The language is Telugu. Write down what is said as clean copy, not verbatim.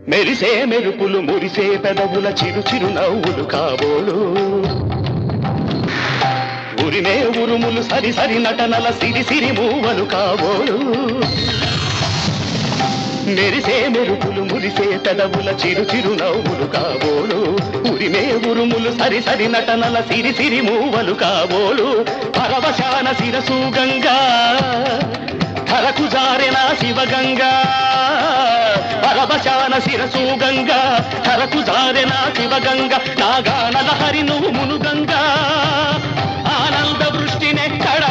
మెరిసే మెరుపులు మురిసే పెదవుల చిరు చిరు నవ్వులు కాబోలు ఉరిమే ఉరుములు సరి సరి నటనల సిరి సిరి మూవలు కాబోలు మెరిసే మెరుపులు మురిసే పెదవుల చిరు చిరు నవ్వులు కాబోలు ఉరిమే ఉరుములు సరి సరి నటనల సిరి సిరి మూవలు కాబోలు పరవశాన శిరసు గంగా ధరకు జారెనా శివగంగా పరవశాన శిరసు గంగా ధరకు జారెనా శివగంగా నాగానల హరి నువ్వు మునుగంగా ఆనంద వృష్టినెక్కడ